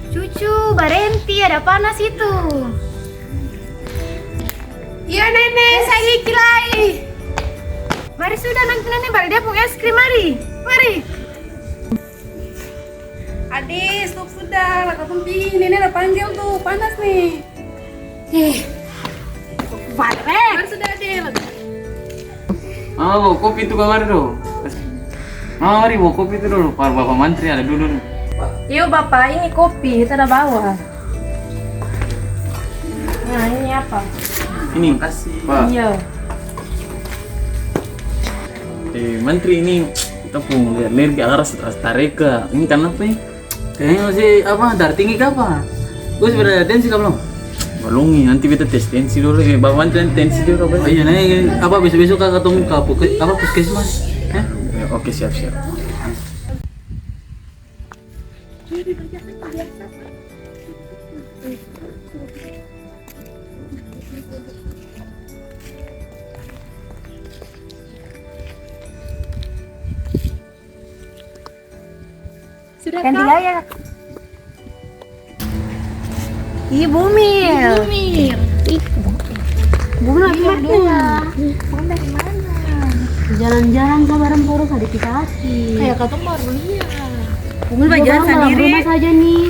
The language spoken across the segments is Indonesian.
Cucu, Barenti, ada panas itu. Iya nenek, saya kilai. Mari sudah, nanti nenek balik dia es krim, mari. Mari. Adik, stop sudah. Laka pergi, nenek udah panggil tuh, panas nih. Bareng. Mari sudah adik. Mama bawa kopi itu kamar dulu. Mama mari bawa kopi itu dulu. Pak Bapak Mantri ada dulu. Yuk Bapak, ini kopi, kita udah bawa. Nah, ini apa? Ini kasih Pak. Iya. Menteri ini kita pun lihat ke arah tareka. Ini karena apa ya? Kayaknya masih apa? Darah tinggi ke apa? Gue sebenarnya tensi kah belum? Belum nih, nanti kita tes tensi dulu. Bapak Mantri tensi dulu. Oh iya, nih apa besok-besok kakak ketemu ke apa puskesmas? Ya, oke siap. Sudah Ganti kak? layak. Ih, Bumil. Mir. Bumil lagi mana? Bumil dari mana? Jalan-jalan sabaran poros ada kaki. Kayak kata baru lihat. Bumil bajalan sendiri. Rumah saja nih.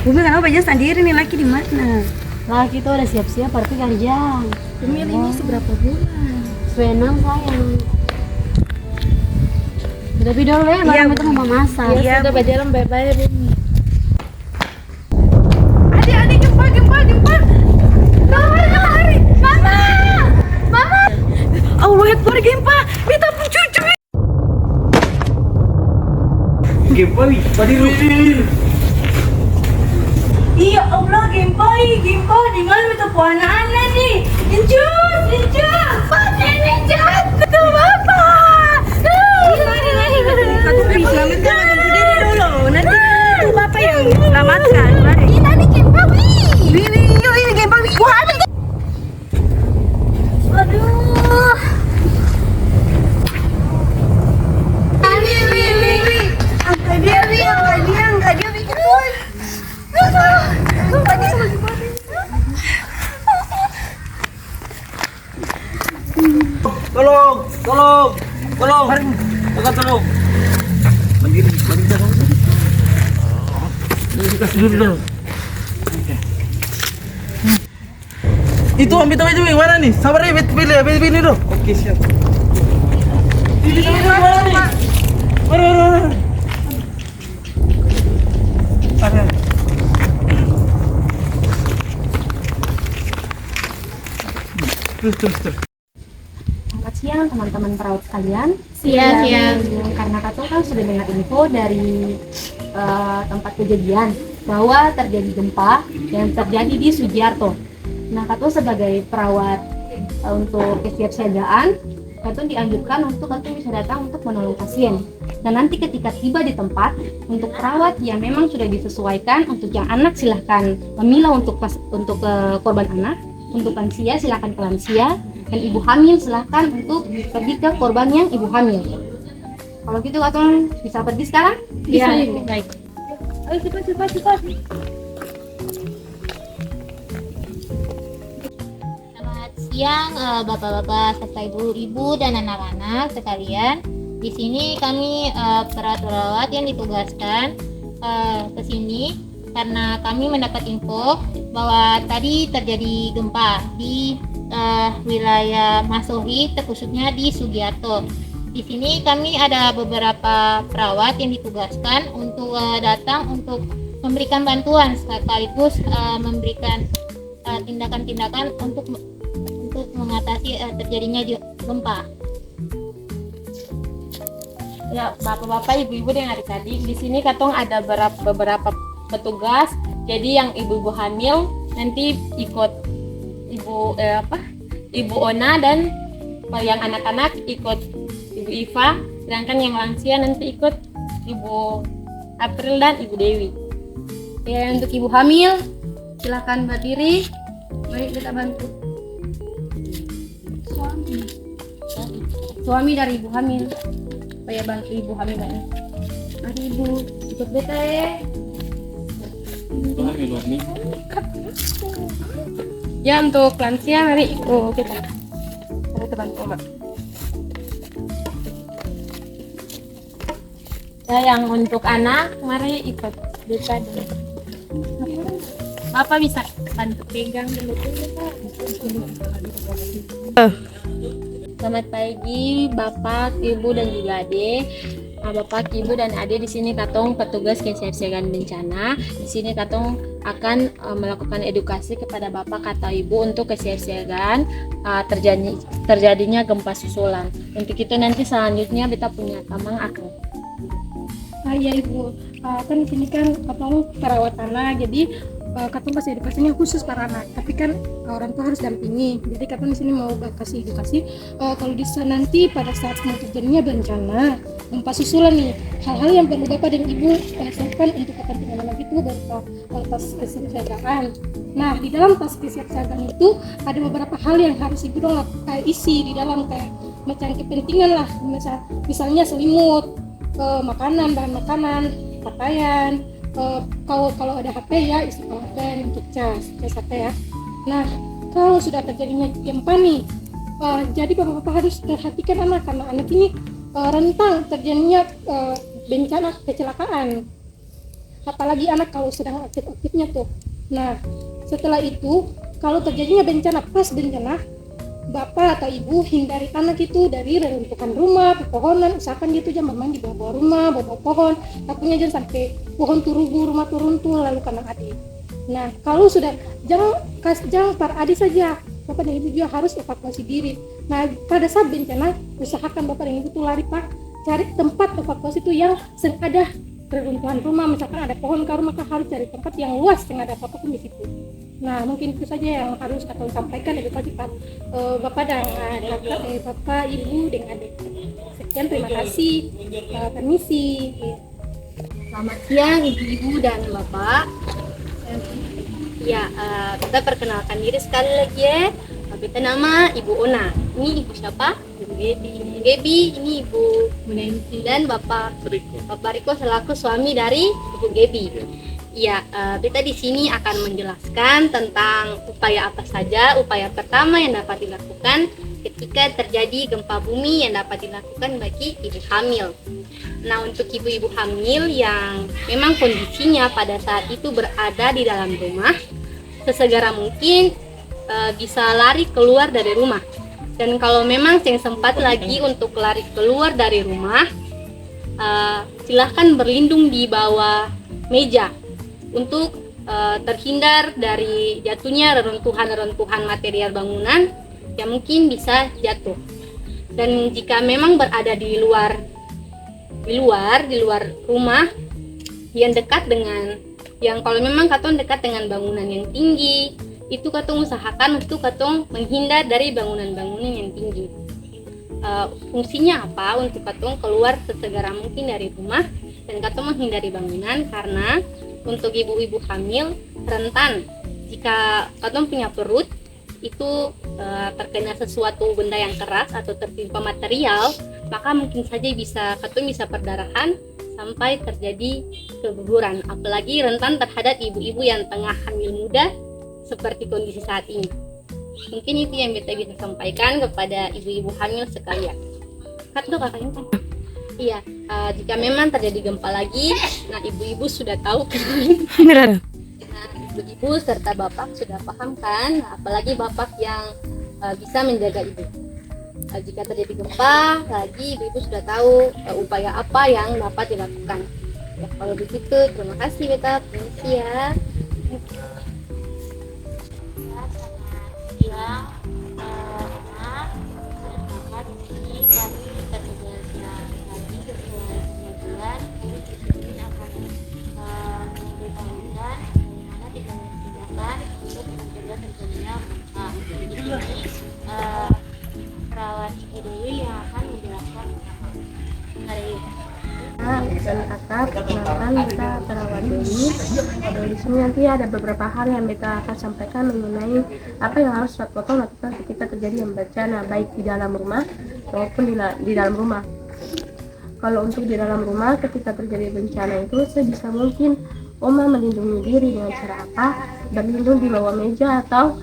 Bumi kenapa bajalan sendiri nih, laki di mana? Laki tuh udah siap-siap pergi kerja. Bumi ini seberapa bulan? Senang sayang. Tapi dulu ya, baru itu mau masak. Iya, sudah bajalan bye-bye Bumi. Adik, gempa. Lari. Mama. Allah Akbar, gempa. Kita pun cucu. Gempali, tadi lu. Iya Allah, gempa di mana itu anak-anak nih? Incus. Nenek jatuh, Bapak. Selamatkan aku diri dulu. Nanti itu Bapak yang selamatkan. Mari. Ini tadi gempa, Ini gempa, Wah, aduh. Angkat dia bikin pun. Tolong. Kakak tolong. Mandiri. Ini kasih dulu. Itu ambil tahu itu yang mana nih? Sabar ya, pilih dulu. Oke, siap. Pilih yang mana nih? Mari. Terus. Selamat siang teman-teman perawat sekalian. Siang. Karena Kak kan sudah dengar info dari tempat kejadian bahwa terjadi gempa yang terjadi di Sugiarto. Nah, Kak sebagai perawat untuk kesiapsiagaan, Kak dianjurkan untuk Kak bisa datang untuk menolong pasien. Dan nanti ketika tiba di tempat, untuk perawat yang memang sudah disesuaikan, untuk yang anak silahkan memilah untuk korban anak, untuk lansia silahkan ke lansia, dan ibu hamil silahkan untuk pergi ke korban yang ibu hamil. Kalau gitu Kak bisa pergi sekarang? Bisa. Baik. Ayo cepat. Selamat siang Bapak-bapak serta ibu-ibu dan anak-anak sekalian. Di sini kami perawat-perawat yang ditugaskan ke sini karena kami mendapat info bahwa tadi terjadi gempa di wilayah Masohi, terkhususnya di Sugiarto. Di sini kami ada beberapa perawat yang ditugaskan untuk datang untuk memberikan bantuan sekaligus memberikan tindakan-tindakan untuk mengatasi terjadinya gempa. Ya, bapak-bapak, ibu-ibu dan adik-adik, di sini katong ada beberapa petugas. Jadi yang ibu-ibu hamil nanti ikut Ibu Ona, dan yang anak-anak ikut Ibu Iva, sedangkan yang lansia nanti ikut Ibu April dan Ibu Dewi. Ya, untuk ibu hamil silakan berdiri. Mari kita bantu. Suami dari ibu hamil. Supaya bantu ibu hamil ini. Mari ibu ikut beta ya. Ya, untuk lansia mari ikut kita. Mari kita bantu, Mbak. Ya, yang untuk anak mari ikut beta dulu. Bapak bisa bantu pegang dulu. Selamat pagi Bapak, Ibu dan juga Ade. Bapak, Ibu dan Ade, di sini katong petugas kesiapsiagaan bencana. Di sini katong akan melakukan edukasi kepada Bapak atau Ibu untuk kesiapsiagaan terjadinya gempa susulan. Untuk itu nanti selanjutnya kita punya tamang aku. Ya ibu, kan di sini kan katong perawat anak, jadi katong kasih edukasinya khusus para anak. Tapi kan orang tua harus dampingi. Jadi katong di sini mau kasih edukasi. Kalau di sana nanti pada saat mau terjadinya bencana gempa susulan nih, hal-hal yang perlu bapak dan ibu siapkan untuk kepentingan anak itu berupa tas kesiapsiagaan. Nah, di dalam tas kesiapsiagaan itu ada beberapa hal yang harus ibu dong isi di dalam, kayak macam kepentingan lah, misalnya selimut, makanan, bahan makanan, pakaian, kalau ada HP ya isi powerbank untuk cas HP ya. Nah, kalau sudah terjadinya gempa nih, jadi bapak-bapak harus perhatikan anak, karena anak ini rentan terjadinya bencana kecelakaan, apalagi anak kalau sedang aktif-aktifnya tuh. Nah, setelah itu kalau terjadinya bencana, pas bencana, bapak atau ibu hindari anak itu dari reruntuhan rumah, pepohonan. Usahakan dia tuh jangan bermain di bawah rumah, bawah pohon. Takutnya jangan sampai pohon turubu, rumah turun lalu kena adik. Nah, kalau sudah jangan para adik saja, bapak dan ibu juga harus evakuasi diri. Nah, pada saat bencana usahakan bapak dan ibu tuh lari pak, cari tempat evakuasi itu yang ada reruntuhan rumah. Misalkan ada pohon karo, maka harus cari tempat yang luas yang ada apa-apa pun di situ. Nah, mungkin itu saja yang harus kita sampaikan edukasi bapak dan bapak, ibu dengan adik. Sekian, terima kasih. Permisi. Selamat siang ibu-ibu dan bapak. Ya, kita perkenalkan diri sekali lagi ya. Kita nama Ibu Ona. Ini ibu siapa? Ibu Gaby. Ini Ibu Nancy dan Bapak Riko selaku suami dari Ibu Gaby. Ya, kita di sini akan menjelaskan tentang upaya apa saja. Upaya pertama yang dapat dilakukan ketika terjadi gempa bumi yang dapat dilakukan bagi ibu hamil. Nah, untuk ibu-ibu hamil yang memang kondisinya pada saat itu berada di dalam rumah, sesegera mungkin bisa lari keluar dari rumah. Dan kalau memang yang sempat lagi untuk lari keluar dari rumah, silahkan berlindung di bawah meja untuk terhindar dari jatuhnya reruntuhan material bangunan yang mungkin bisa jatuh. Dan jika memang berada di luar rumah yang dekat dengan, yang kalau memang katong dekat dengan bangunan yang tinggi, itu katong usahakan untuk katong menghindar dari bangunan-bangunan yang tinggi. Fungsinya apa? Untuk katong keluar sesegera mungkin dari rumah dan katong menghindari bangunan, karena untuk ibu-ibu hamil rentan jika katong punya perut itu terkena sesuatu benda yang keras atau tertimpa material, maka mungkin saja katong bisa perdarahan sampai terjadi keguguran. Apalagi rentan terhadap ibu-ibu yang tengah hamil muda seperti kondisi saat ini. Mungkin itu yang kita bisa sampaikan kepada ibu-ibu hamil sekalian. Kakaknya kan? Iya, jika memang terjadi gempa lagi, nah ibu-ibu sudah tahu kan? Nah, ibu-ibu serta bapak sudah paham kan? Nah, apalagi bapak yang bisa menjaga ibu. Jika terjadi gempa lagi, ibu-ibu sudah tahu upaya apa yang dapat dilakukan. Ya, kalau begitu, terima kasih beta, permisi ya. dan kakak, perkenalkan kita perawat Dewi. Di sini nanti ada beberapa hal yang beta akan sampaikan mengenai apa yang harus Potong lakukan ketika terjadi bencana baik di dalam rumah maupun di dalam rumah. Kalau untuk di dalam rumah ketika terjadi bencana itu sebisa mungkin Oma melindungi diri dengan cara apa? Berlindung di bawah meja atau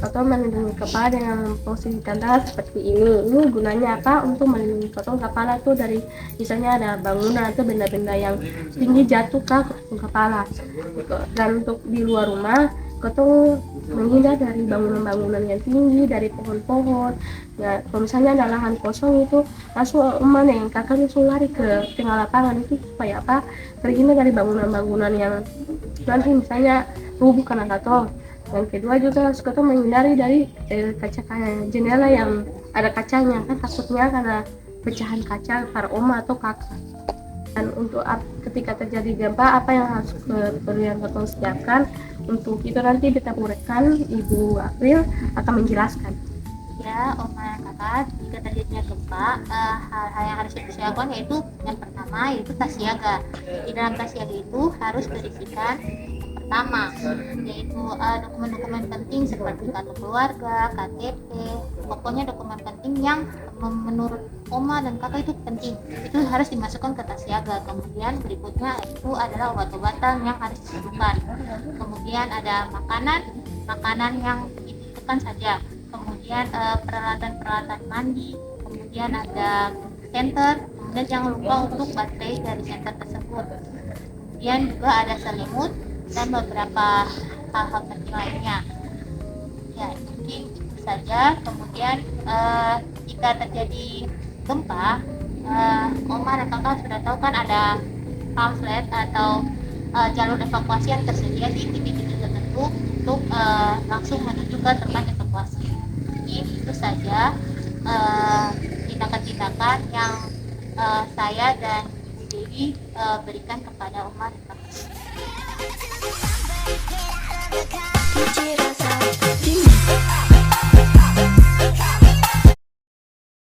melindungi kepala dengan posisi tanda seperti ini. Ini gunanya apa? Untuk melindungi kepala tuh dari misalnya ada bangunan atau benda-benda yang tinggi jatuh ke kepala. Dan untuk di luar rumah, ketong menghindar dari bangunan-bangunan yang tinggi, dari pohon-pohon. Ya, kalau misalnya ada lahan kosong itu langsung kakak langsung lari ke tengah lapangan itu supaya apa? Terhindar dari bangunan-bangunan yang nanti misalnya rubuh karena katong. Yang kedua juga kita menghindari dari kaca jendela yang ada kacanya, kan takutnya karena pecahan kaca para oma atau kakak. Dan untuk ketika terjadi gempa apa yang harus kalian ketong siapkan, untuk itu nanti kita uraikan Ibu April akan menjelaskan. Ya, Oma dan Kakak, jika terjadinya gempa, hal-hal yang harus disiapkan yaitu yang pertama yaitu tas siaga. Di dalam tas siaga itu harus berisikan pertama yaitu dokumen-dokumen penting seperti kartu keluarga, KTP, pokoknya dokumen penting yang menurut Oma dan Kakak itu penting, itu harus dimasukkan ke tas siaga. Kemudian berikutnya itu adalah obat-obatan yang harus disediakan. Kemudian ada makanan yang dibutuhkan saja. Kemudian peralatan mandi, kemudian ada senter, kemudian jangan lupa untuk baterai dari senter tersebut. Kemudian juga ada selimut dan beberapa hal-hal penting lainnya. Ya, mungkin itu saja. Kemudian jika terjadi gempa, Oma dan Kakak sudah tahu kan ada pamflet atau jalur evakuasi yang tersedia di titik-titik tertentu untuk langsung menuju ke tempat evakuasi. Jadi itu saja tindakan-tindakan yang saya dan Ibu Dewi berikan kepada Oma dan Kakak.